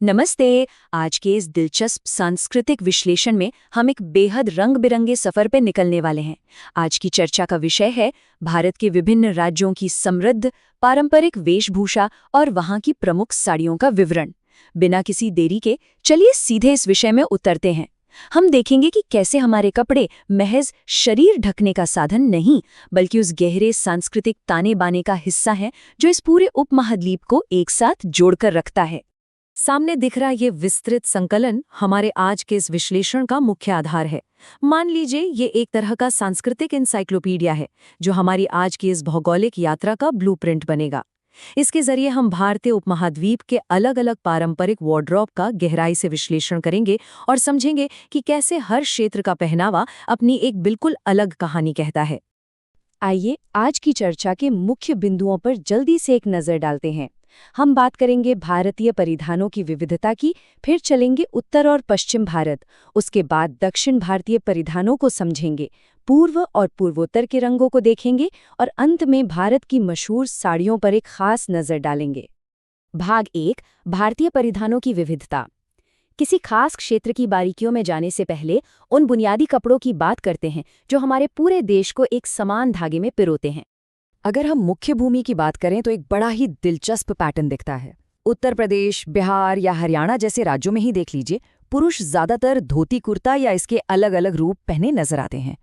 नमस्ते। आज के इस दिलचस्प सांस्कृतिक विश्लेषण में हम एक बेहद रंग बिरंगे सफर पर निकलने वाले हैं। आज की चर्चा का विषय है भारत के विभिन्न राज्यों की समृद्ध पारंपरिक वेशभूषा और वहां की प्रमुख साड़ियों का विवरण। बिना किसी देरी के चलिए सीधे इस विषय में उतरते हैं। हम देखेंगे कि कैसे हमारे कपड़े महज शरीर ढकने का साधन नहीं, बल्कि उस गहरे सांस्कृतिक ताने बाने का हिस्सा है जो इस पूरे उपमहाद्वीप को एक साथ जोड़कर रखता है। सामने दिख रहा ये विस्तृत संकलन हमारे आज के इस विश्लेषण का मुख्य आधार है। मान लीजिए ये एक तरह का सांस्कृतिक इंसाइक्लोपीडिया है जो हमारी आज की इस भौगोलिक यात्रा का ब्लूप्रिंट बनेगा। इसके जरिए हम भारतीय उपमहाद्वीप के अलग अलग पारंपरिक वार्डरोब का गहराई से विश्लेषण करेंगे और समझेंगे कि कैसे हर क्षेत्र का पहनावा अपनी एक बिल्कुल अलग कहानी कहता है। आइए आज की चर्चा के मुख्य बिंदुओं पर जल्दी से एक नज़र डालते हैं। हम बात करेंगे भारतीय परिधानों की विविधता की, फिर चलेंगे उत्तर और पश्चिम भारत, उसके बाद दक्षिण भारतीय परिधानों को समझेंगे, पूर्व और पूर्वोत्तर के रंगों को देखेंगे और अंत में भारत की मशहूर साड़ियों पर एक खास नज़र डालेंगे। भाग 1, भारतीय परिधानों की विविधता। किसी खास क्षेत्र की बारीकियों में जाने से पहले उन बुनियादी कपड़ों की बात करते हैं जो हमारे पूरे देश को एक समान धागे में पिरोते हैं। अगर हम मुख्य भूमि की बात करें तो एक बड़ा ही दिलचस्प पैटर्न दिखता है। उत्तर प्रदेश, बिहार या हरियाणा जैसे राज्यों में ही देख लीजिए, पुरुष ज्यादातर धोती कुर्ता या इसके अलग अलग रूप पहने नजर आते हैं।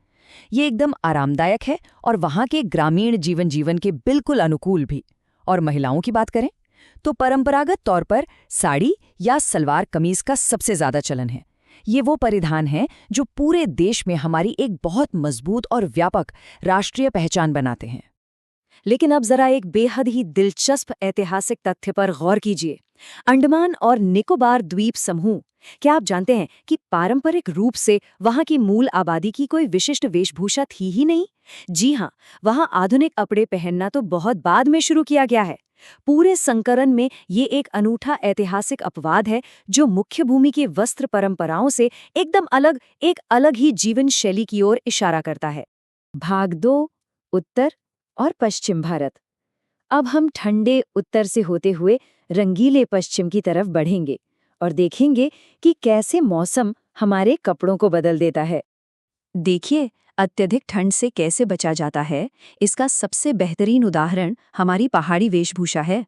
ये एकदम आरामदायक है और वहाँ के ग्रामीण जीवन के बिल्कुल अनुकूल भी। और महिलाओं की बात करें तो परंपरागत तौर पर साड़ी या सलवार कमीज का सबसे ज्यादा चलन है। ये वो परिधान है जो पूरे देश में हमारी एक बहुत मजबूत और व्यापक राष्ट्रीय पहचान बनाते हैं। लेकिन अब जरा एक बेहद ही दिलचस्प ऐतिहासिक तथ्य पर गौर कीजिए। अंडमान और निकोबार द्वीप समूह, क्या आप जानते हैं कि पारंपरिक रूप से वहां की मूल आबादी की कोई विशिष्ट वेशभूषा थी ही नहीं? जी हाँ, वहां आधुनिक कपड़े पहनना तो बहुत बाद में शुरू किया गया है। पूरे संकरण में ये एक अनूठा ऐतिहासिक अपवाद है जो मुख्य भूमि की वस्त्र परंपराओं से एकदम अलग एक अलग ही जीवन शैली की ओर इशारा करता है। भाग 2, उत्तर और पश्चिम भारत। अब हम ठंडे उत्तर से होते हुए रंगीले पश्चिम की तरफ बढ़ेंगे और देखेंगे कि कैसे मौसम हमारे कपड़ों को बदल देता है। देखिए, अत्यधिक ठंड से कैसे बचा जाता है, इसका सबसे बेहतरीन उदाहरण हमारी पहाड़ी वेशभूषा है।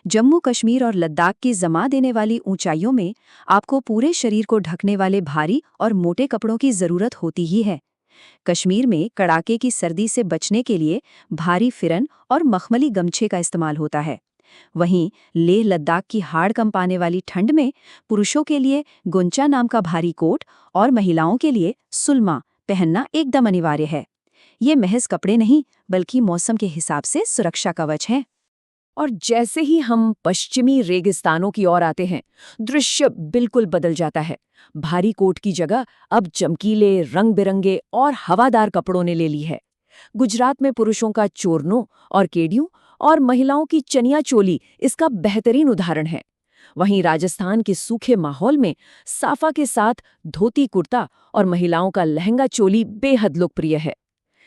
जम्मू कश्मीर और लद्दाख की जमा देने वाली ऊंचाइयों में आपको पूरे शरीर को ढकने वाले भारी और मोटे कपड़ों की जरूरत होती ही है। कश्मीर में कड़ाके की सर्दी से बचने के लिए भारी फिरन और मखमली गमछे का इस्तेमाल होता है। वहीं लेह लद्दाख की हाड़ कंपाने वाली ठंड में पुरुषों के लिए गुंचा नाम का भारी कोट और महिलाओं के लिए सुलमा पहनना एकदम अनिवार्य है। ये महज कपड़े नहीं, बल्कि मौसम के हिसाब से सुरक्षा कवच है। और जैसे ही हम पश्चिमी रेगिस्तानों की ओर आते हैं, दृश्य बिल्कुल बदल जाता है। भारी कोट की जगह अब चमकीले, रंग बिरंगे और हवादार कपड़ों ने ले ली है। गुजरात में पुरुषों का चोरनो और केडियों और महिलाओं की चनिया चोली इसका बेहतरीन उदाहरण है। वहीं राजस्थान के सूखे माहौल में साफा के साथ धोती कुर्ता और महिलाओं का लहंगा चोली बेहद लोकप्रिय है।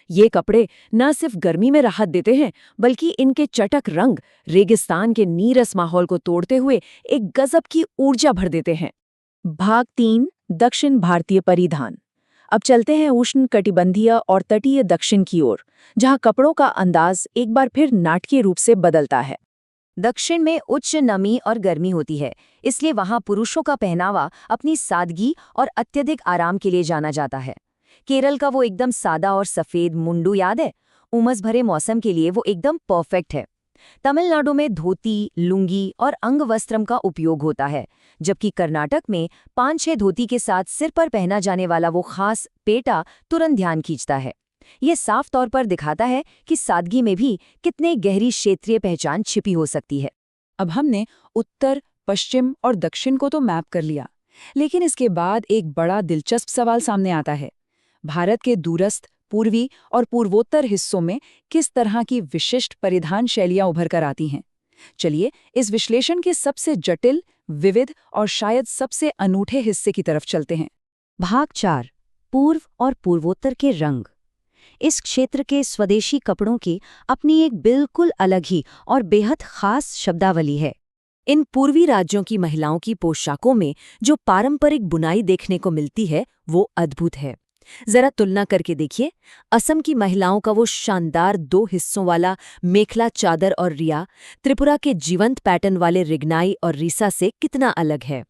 ये कपड़े न सिर्फ गर्मी में राहत देते हैं, बल्कि इनके चटक रंग रेगिस्तान के नीरस माहौल को तोड़ते हुए एक गजब की ऊर्जा भर देते हैं। भाग 3, दक्षिण भारतीय परिधान। अब चलते हैं उष्णकटिबंधीय और तटीय दक्षिण की ओर, जहां कपड़ों का अंदाज एक बार फिर नाटकीय रूप से बदलता है। दक्षिण में उच्च नमी और गर्मी होती है, इसलिए वहां पुरुषों का पहनावा अपनी सादगी और अत्यधिक आराम के लिए जाना जाता है। केरल का वो एकदम सादा और सफेद मुंडू याद है? उमस भरे मौसम के लिए वो एकदम परफेक्ट है। तमिलनाडु में धोती, लुंगी और अंगवस्त्रम का उपयोग होता है, जबकि कर्नाटक में 5-6 धोती के साथ सिर पर पहना जाने वाला वो खास पेटा तुरंत ध्यान खींचता है। ये साफ तौर पर दिखाता है कि सादगी में भी कितने गहरी क्षेत्रीय पहचान छिपी हो सकती है। अब हमने उत्तर, पश्चिम और दक्षिण को तो मैप कर लिया, लेकिन इसके बाद एक बड़ा दिलचस्प सवाल सामने आता है। भारत के दूरस्थ पूर्वी और पूर्वोत्तर हिस्सों में किस तरह की विशिष्ट परिधान शैलियां उभर कर आती हैं? चलिए इस विश्लेषण के सबसे जटिल, विविध और शायद सबसे अनूठे हिस्से की तरफ चलते हैं। भाग 4, पूर्व और पूर्वोत्तर के रंग। इस क्षेत्र के स्वदेशी कपड़ों की अपनी एक बिल्कुल अलग ही और बेहद खास शब्दावली है। इन पूर्वी राज्यों की महिलाओं की पोशाकों में जो पारंपरिक बुनाई देखने को मिलती है वो अद्भुत है। जरा तुलना करके देखिए, असम की महिलाओं का वो शानदार 2 हिस्सों वाला मेखला चादर और रिया त्रिपुरा के जीवंत पैटर्न वाले रिगनाई और रीसा से कितना अलग है।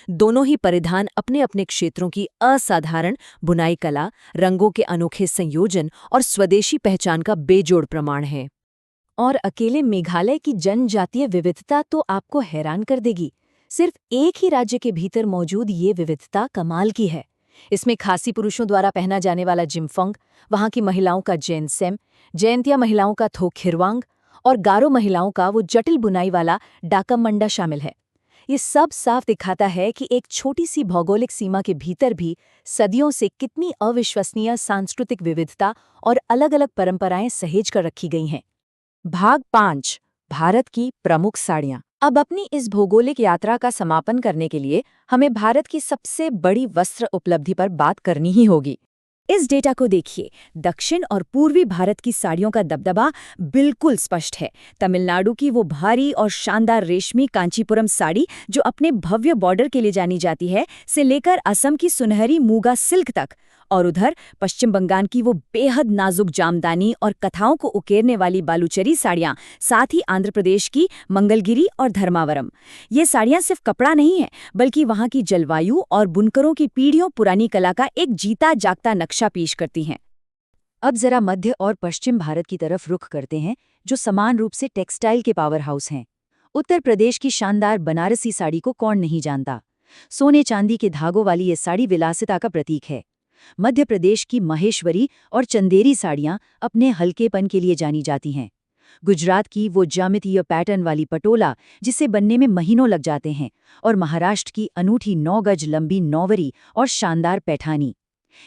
दोनों ही परिधान अपने अपने क्षेत्रों की असाधारण बुनाई कला, रंगों के अनोखे संयोजन और स्वदेशी पहचान का बेजोड़ प्रमाण है। और अकेले मेघालय की जनजातीय विविधता तो आपको हैरान कर देगी। सिर्फ एक ही राज्य के भीतर मौजूद ये विविधता कमाल की है। इसमें खासी पुरुषों द्वारा पहना जाने वाला जिम्फंग, वहाँ की महिलाओं का जैनसेम, जयंतिया महिलाओं का थोखिरवांग और गारो महिलाओं का वो जटिल बुनाई वाला डाकमंडा शामिल है। ये सब साफ दिखाता है कि एक छोटी सी भौगोलिक सीमा के भीतर भी सदियों से कितनी अविश्वसनीय सांस्कृतिक विविधता और अलग-अलग परंपराएं सहेज कर रखी गई हैं। भाग 5, भारत की प्रमुख साड़ियाँ। अब अपनी इस भौगोलिक यात्रा का समापन करने के लिए हमें भारत की सबसे बड़ी वस्त्र उपलब्धि पर बात करनी ही होगी। इस डेटा को देखिए, दक्षिण और पूर्वी भारत की साड़ियों का दबदबा बिल्कुल स्पष्ट है। तमिलनाडु की वो भारी और शानदार रेशमी कांचीपुरम साड़ी जो अपने भव्य बॉर्डर के लिए जानी जाती है, से लेकर असम की सुनहरी मूगा सिल्क तक, और उधर पश्चिम बंगाल की वो बेहद नाजुक जामदानी और कथाओं को उकेरने वाली बालूचरी साड़ियाँ, साथ ही आंध्र प्रदेश की मंगलगिरी और धर्मावरम। ये साड़ियाँ सिर्फ कपड़ा नहीं है, बल्कि वहाँ की जलवायु और बुनकरों की पीढ़ियों पुरानी कला का एक जीता जागता नक्शा पेश करती हैं। अब जरा मध्य और पश्चिम भारत की तरफ रुख करते हैं, जो समान रूप से टेक्सटाइल के पावर हाउस हैं। उत्तर प्रदेश की शानदार बनारसी साड़ी को कौन नहीं जानता। सोने चांदी के धागों वाली ये साड़ी विलासिता का प्रतीक है। मध्य प्रदेश की महेश्वरी और चंदेरी साड़ियाँ अपने हल्केपन के लिए जानी जाती हैं। गुजरात की वो ज्यामितीय पैटर्न वाली पटोला, जिसे बनने में महीनों लग जाते हैं, और महाराष्ट्र की अनूठी 9 गज लंबी नौवरी और शानदार पैठानी।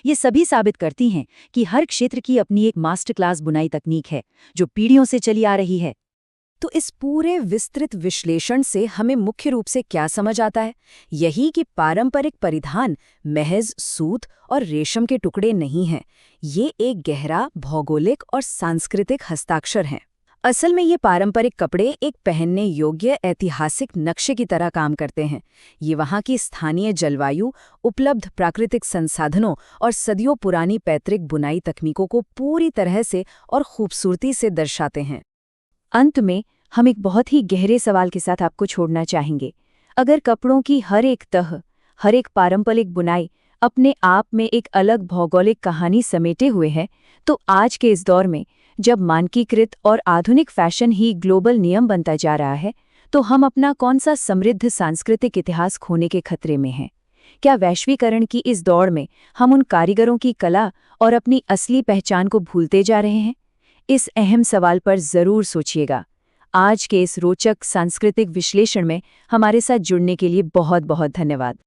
ये सभी साबित करती हैं कि हर क्षेत्र की अपनी एक मास्टर क्लास बुनाई तकनीक है, जो पीढ़ियों से चली आ रही है। तो इस पूरे विस्तृत विश्लेषण से हमें मुख्य रूप से क्या समझ आता है? यही कि पारंपरिक परिधान महज सूत और रेशम के टुकड़े नहीं हैं। ये एक गहरा भौगोलिक और सांस्कृतिक हस्ताक्षर हैं। असल में ये पारंपरिक कपड़े एक पहनने योग्य ऐतिहासिक नक्शे की तरह काम करते हैं। ये वहाँ की स्थानीय जलवायु, उपलब्ध प्राकृतिक संसाधनों और सदियों पुरानी पैतृक बुनाई तकनीकों को पूरी तरह से और खूबसूरती से दर्शाते हैं। अंत में हम एक बहुत ही गहरे सवाल के साथ आपको छोड़ना चाहेंगे। अगर कपड़ों की हर एक तह, हर एक पारंपरिक बुनाई अपने आप में एक अलग भौगोलिक कहानी समेटे हुए है, तो आज के इस दौर में जब मानकीकृत और आधुनिक फैशन ही ग्लोबल नियम बनता जा रहा है, तो हम अपना कौन सा समृद्ध सांस्कृतिक इतिहास खोने के खतरे में हैं? क्या वैश्वीकरण की इस दौड़ में हम उन कारीगरों की कला और अपनी असली पहचान को भूलते जा रहे हैं? इस अहम सवाल पर जरूर सोचिएगा। आज के इस रोचक सांस्कृतिक विश्लेषण में हमारे साथ जुड़ने के लिए बहुत बहुत धन्यवाद।